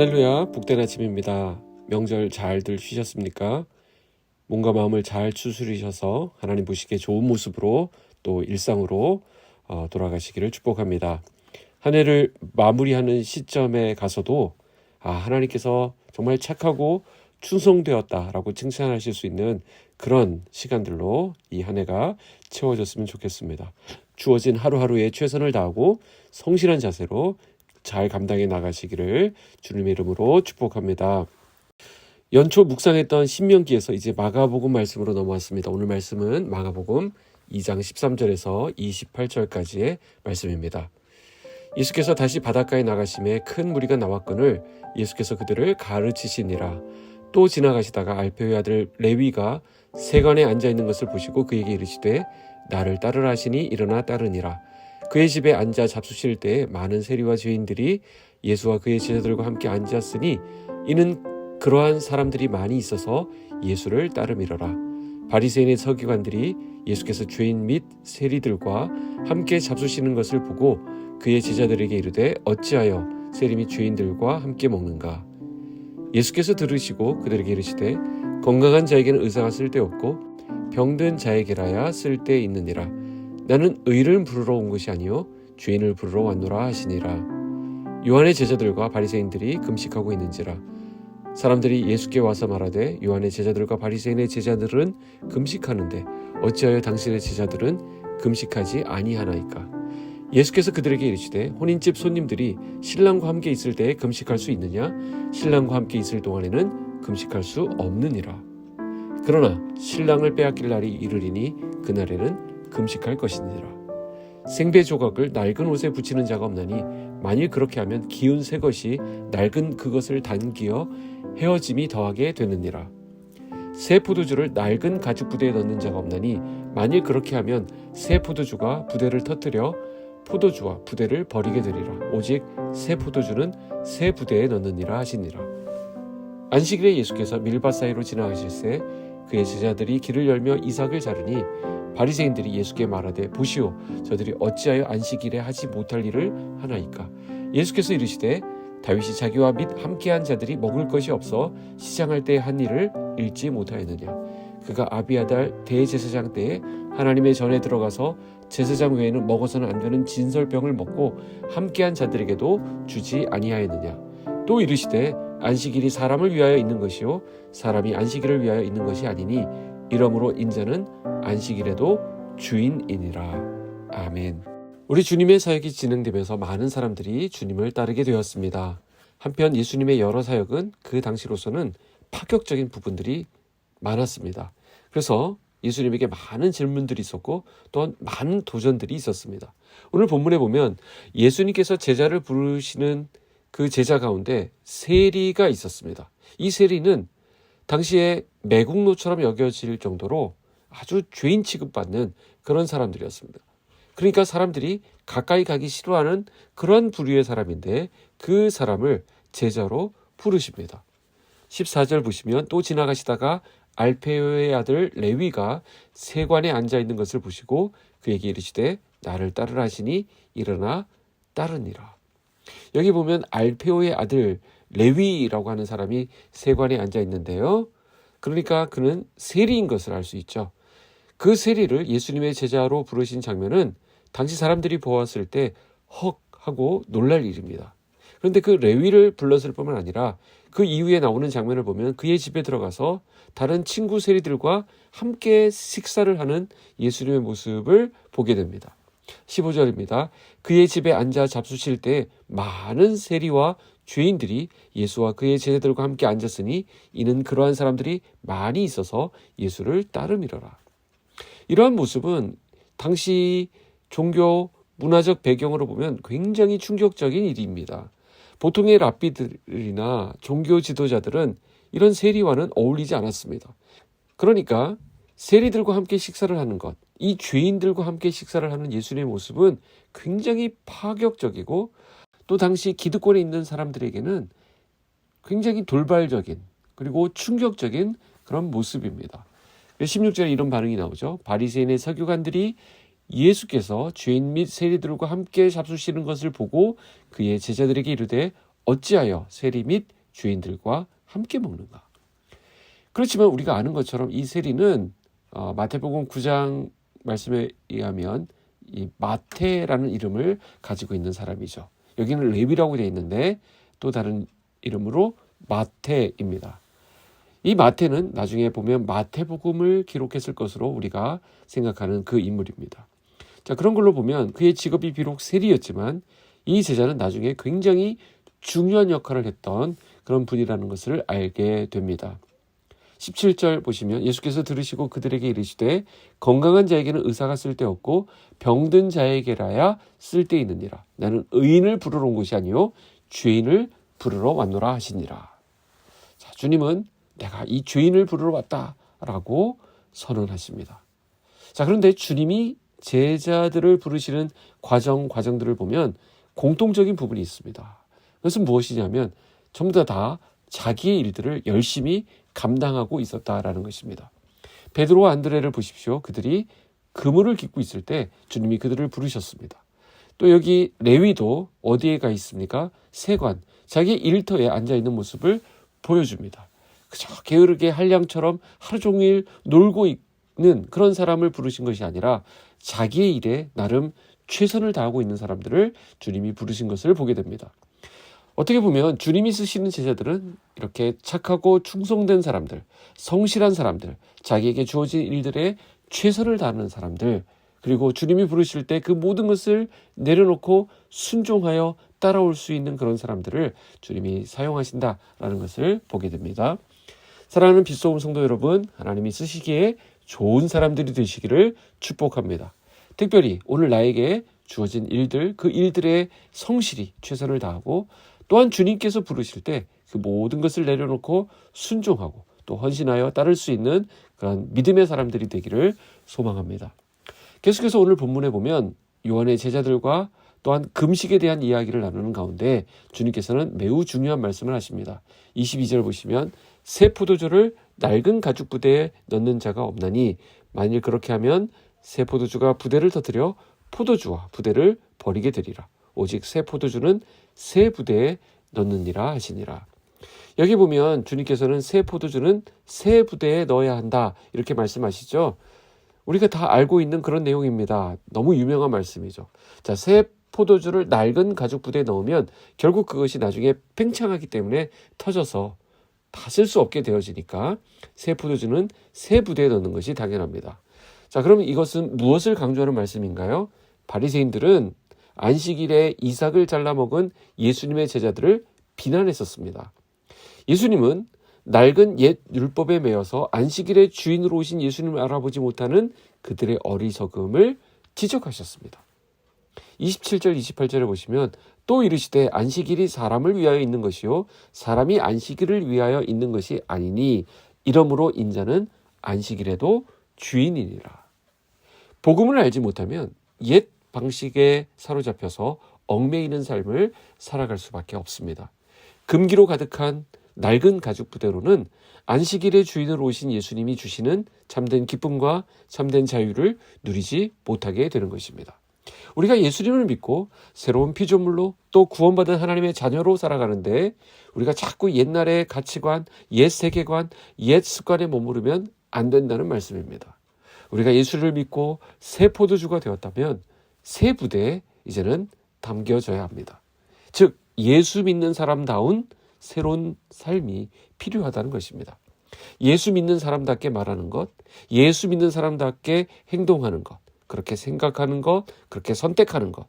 할렐루야, 복된 아침입니다. 명절 잘들 쉬셨습니까? 몸과 마음을 잘 추스리셔서 하나님 보시기에 좋은 모습으로 또 일상으로 돌아가시기를 축복합니다. 한 해를 마무리하는 시점에 가서도 하나님께서 정말 착하고 충성되었다라고 칭찬하실 수 있는 그런 시간들로 이 한 해가 채워졌으면 좋겠습니다. 주어진 하루하루에 최선을 다하고 성실한 자세로 잘 감당해 나가시기를 주님의 이름으로 축복합니다. 연초 묵상했던 신명기에서 이제 마가복음 말씀으로 넘어왔습니다. 오늘 말씀은 마가복음 2장 13절에서 28절까지의 말씀입니다. 예수께서 다시 바닷가에 나가심에 큰 무리가 나왔거늘 예수께서 그들을 가르치시니라. 또 지나가시다가 알페오의 아들 레위가 세관에 앉아있는 것을 보시고 그에게 이르시되 나를 따르라 하시니 일어나 따르니라. 그의 집에 앉아 잡수실 때에 많은 세리와 죄인들이 예수와 그의 제자들과 함께 앉았으니 이는 그러한 사람들이 많이 있어서 예수를 따름이러라. 바리새인의 서기관들이 예수께서 죄인 및 세리들과 함께 잡수시는 것을 보고 그의 제자들에게 이르되 어찌하여 세리 및 죄인들과 함께 먹는가. 예수께서 들으시고 그들에게 이르시되 건강한 자에게는 의사가 쓸데없고 병든 자에게라야 쓸데 있느니라. 나는 의를 부르러 온 것이 아니요 죄인을 부르러 왔노라 하시니라. 요한의 제자들과 바리새인들이 금식하고 있는지라. 사람들이 예수께 와서 말하되 요한의 제자들과 바리새인의 제자들은 금식하는데 어찌하여 당신의 제자들은 금식하지 아니하나이까. 예수께서 그들에게 이르시되 혼인집 손님들이 신랑과 함께 있을 때에 금식할 수 있느냐? 신랑과 함께 있을 동안에는 금식할 수 없느니라. 그러나 신랑을 빼앗길 날이 이르리니 그날에는 금식할 것이니라. 생배 조각을 낡은 옷에 붙이는 자가 없나니 만일 그렇게 하면 기운 새 것이 낡은 그것을 당기어 헤어짐이 더하게 되느니라. 새 포도주를 낡은 가죽 부대에 넣는 자가 없나니 만일 그렇게 하면 새 포도주가 부대를 터뜨려 포도주와 부대를 버리게 되리라. 오직 새 포도주는 새 부대에 넣느니라 하시니라. 안식일에 예수께서 밀밭 사이로 지나가실새 그의 제자들이 길을 열며 이삭을 자르니 바리새인들이 예수께 말하되 보시오 저들이 어찌하여 안식일에 하지 못할 일을 하나이까. 예수께서 이르시되 다윗이 자기와 및 함께한 자들이 먹을 것이 없어 시장할 때 한 일을 잃지 못하였느냐. 그가 아비아달 대제사장 때에 하나님의 전에 들어가서 제사장 외에는 먹어서는 안 되는 진설병을 먹고 함께한 자들에게도 주지 아니하였느냐. 또 이르시되 안식일이 사람을 위하여 있는 것이요 사람이 안식일을 위하여 있는 것이 아니니 이러므로 인자는 안식일에도 주인이니라. 아멘. 우리 주님의 사역이 진행되면서 많은 사람들이 주님을 따르게 되었습니다. 한편 예수님의 여러 사역은 그 당시로서는 파격적인 부분들이 많았습니다. 그래서 예수님에게 많은 질문들이 있었고 또한 많은 도전들이 있었습니다. 오늘 본문에 보면 예수님께서 제자를 부르시는 그 제자 가운데 세리가 있었습니다. 이 세리는 당시에 매국노처럼 여겨질 정도로 아주 죄인 취급받는 그런 사람들이었습니다. 그러니까 사람들이 가까이 가기 싫어하는 그런 부류의 사람인데 그 사람을 제자로 부르십니다. 14절 보시면 또 지나가시다가 알페오의 아들 레위가 세관에 앉아있는 것을 보시고 그에게 이르시되 나를 따르라 하시니 일어나 따르니라. 여기 보면 알페오의 아들 레위라고 하는 사람이 세관에 앉아 있는데요. 그러니까 그는 세리인 것을 알 수 있죠. 그 세리를 예수님의 제자로 부르신 장면은 당시 사람들이 보았을 때 헉 하고 놀랄 일입니다. 그런데 그 레위를 불렀을 뿐만 아니라 그 이후에 나오는 장면을 보면 그의 집에 들어가서 다른 친구 세리들과 함께 식사를 하는 예수님의 모습을 보게 됩니다. 15절입니다. 그의 집에 앉아 잡수실 때 많은 세리와 죄인들이 예수와 그의 제자들과 함께 앉았으니 이는 그러한 사람들이 많이 있어서 예수를 따름이러라. 이러한 모습은 당시 종교 문화적 배경으로 보면 굉장히 충격적인 일입니다. 보통의 랍비들이나 종교 지도자들은 이런 세리와는 어울리지 않았습니다. 그러니까 세리들과 함께 식사를 하는 것, 이 죄인들과 함께 식사를 하는 예수님의 모습은 굉장히 파격적이고 또 당시 기득권에 있는 사람들에게는 굉장히 돌발적인 그리고 충격적인 그런 모습입니다. 16절에 이런 반응이 나오죠. 바리새인의 서기관들이 예수께서 죄인 및 세리들과 함께 잡수시는 것을 보고 그의 제자들에게 이르되 어찌하여 세리 및 죄인들과 함께 먹는가? 그렇지만 우리가 아는 것처럼 이 세리는 마태복음 9장 말씀에 의하면 이 마태라는 이름을 가지고 있는 사람이죠. 여기는 레위라고 되어 있는데 또 다른 이름으로 마태입니다. 이 마태는 나중에 보면 마태복음을 기록했을 것으로 우리가 생각하는 그 인물입니다. 자, 그런 걸로 보면 그의 직업이 비록 세리였지만 이 제자는 나중에 굉장히 중요한 역할을 했던 그런 분이라는 것을 알게 됩니다. 17절 보시면 예수께서 들으시고 그들에게 이르시되 건강한 자에게는 의사가 쓸데없고 병든 자에게라야 쓸데있느니라. 나는 의인을 부르러 온 것이 아니요 죄인을 부르러 왔노라 하시니라. 자, 주님은 내가 이 죄인을 부르러 왔다라고 선언하십니다. 자, 그런데 주님이 제자들을 부르시는 과정들을 보면 공통적인 부분이 있습니다. 그것은 무엇이냐면 전부 다 자기의 일들을 열심히 감당하고 있었다라는 것입니다. 베드로와 안드레를 보십시오. 그들이 그물을 깃고 있을 때 주님이 그들을 부르셨습니다. 또 여기 레위도 어디에 가 있습니까? 세관, 자기 일터에 앉아있는 모습을 보여줍니다. 그저 게으르게 한량처럼 하루 종일 놀고 있는 그런 사람을 부르신 것이 아니라 자기의 일에 나름 최선을 다하고 있는 사람들을 주님이 부르신 것을 보게 됩니다. 어떻게 보면 주님이 쓰시는 제자들은 이렇게 착하고 충성된 사람들, 성실한 사람들, 자기에게 주어진 일들에 최선을 다하는 사람들, 그리고 주님이 부르실 때 그 모든 것을 내려놓고 순종하여 따라올 수 있는 그런 사람들을 주님이 사용하신다라는 것을 보게 됩니다. 사랑하는 빛소금 성도 여러분, 하나님이 쓰시기에 좋은 사람들이 되시기를 축복합니다. 특별히 오늘 나에게 주어진 일들, 그 일들에 성실히 최선을 다하고 또한 주님께서 부르실 때 그 모든 것을 내려놓고 순종하고 또 헌신하여 따를 수 있는 그런 믿음의 사람들이 되기를 소망합니다. 계속해서 오늘 본문에 보면 요한의 제자들과 또한 금식에 대한 이야기를 나누는 가운데 주님께서는 매우 중요한 말씀을 하십니다. 22절 보시면 새 포도주를 낡은 가죽 부대에 넣는 자가 없나니 만일 그렇게 하면 새 포도주가 부대를 터뜨려 포도주와 부대를 버리게 되리라. 오직 새 포도주는 새 부대에 넣느니라 하시니라. 여기 보면 주님께서는 새 포도주는 새 부대에 넣어야 한다 이렇게 말씀하시죠. 우리가 다 알고 있는 그런 내용입니다. 너무 유명한 말씀이죠. 자, 새 포도주를 낡은 가죽 부대에 넣으면 결국 그것이 나중에 팽창하기 때문에 터져서 다 쓸 수 없게 되어지니까 새 포도주는 새 부대에 넣는 것이 당연합니다. 자, 그럼 이것은 무엇을 강조하는 말씀인가요? 바리새인들은 안식일에 이삭을 잘라 먹은 예수님의 제자들을 비난했었습니다. 예수님은 낡은 옛 율법에 매여서 안식일의 주인으로 오신 예수님을 알아보지 못하는 그들의 어리석음을 지적하셨습니다. 27절 28절에 보시면 또 이르시되 안식일이 사람을 위하여 있는 것이요 사람이 안식일을 위하여 있는 것이 아니니 이러므로 인자는 안식일에도 주인이니라. 복음을 알지 못하면 옛 방식에 사로잡혀서 얽매이는 삶을 살아갈 수밖에 없습니다. 금기로 가득한 낡은 가죽 부대로는 안식일의 주인으로 오신 예수님이 주시는 참된 기쁨과 참된 자유를 누리지 못하게 되는 것입니다. 우리가 예수님을 믿고 새로운 피조물로 또 구원받은 하나님의 자녀로 살아가는데 우리가 자꾸 옛날의 가치관, 옛 세계관, 옛 습관에 머무르면 안 된다는 말씀입니다. 우리가 예수를 믿고 새 포도주가 되었다면 새 부대에 이제는 담겨져야 합니다. 즉 예수 믿는 사람다운 새로운 삶이 필요하다는 것입니다. 예수 믿는 사람답게 말하는 것, 예수 믿는 사람답게 행동하는 것, 그렇게 생각하는 것, 그렇게 선택하는 것,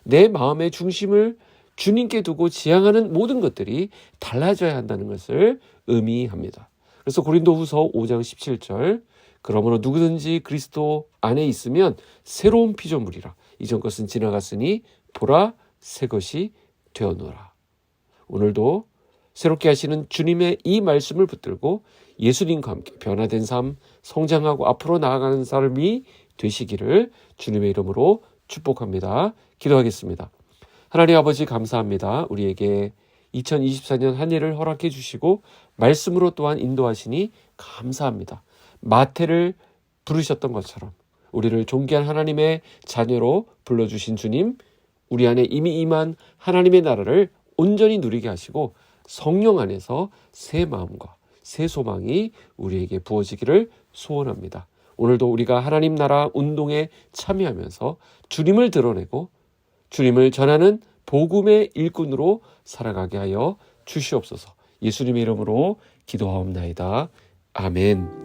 내 마음의 중심을 주님께 두고 지향하는 모든 것들이 달라져야 한다는 것을 의미합니다. 그래서 고린도후서 5장 17절 그러므로 누구든지 그리스도 안에 있으면 새로운 피조물이라 이전 것은 지나갔으니 보라 새 것이 되었노라. 오늘도 새롭게 하시는 주님의 이 말씀을 붙들고 예수님과 함께 변화된 삶, 성장하고 앞으로 나아가는 삶이 되시기를 주님의 이름으로 축복합니다. 기도하겠습니다. 하나님 아버지 감사합니다. 우리에게 2024년 한 해를 허락해 주시고 말씀으로 또한 인도하시니 감사합니다. 마태를 부르셨던 것처럼 우리를 존귀한 하나님의 자녀로 불러주신 주님, 우리 안에 이미 임한 하나님의 나라를 온전히 누리게 하시고 성령 안에서 새 마음과 새 소망이 우리에게 부어지기를 소원합니다. 오늘도 우리가 하나님 나라 운동에 참여하면서 주님을 드러내고 주님을 전하는 복음의 일꾼으로 살아가게 하여 주시옵소서. 예수님의 이름으로 기도하옵나이다. 아멘.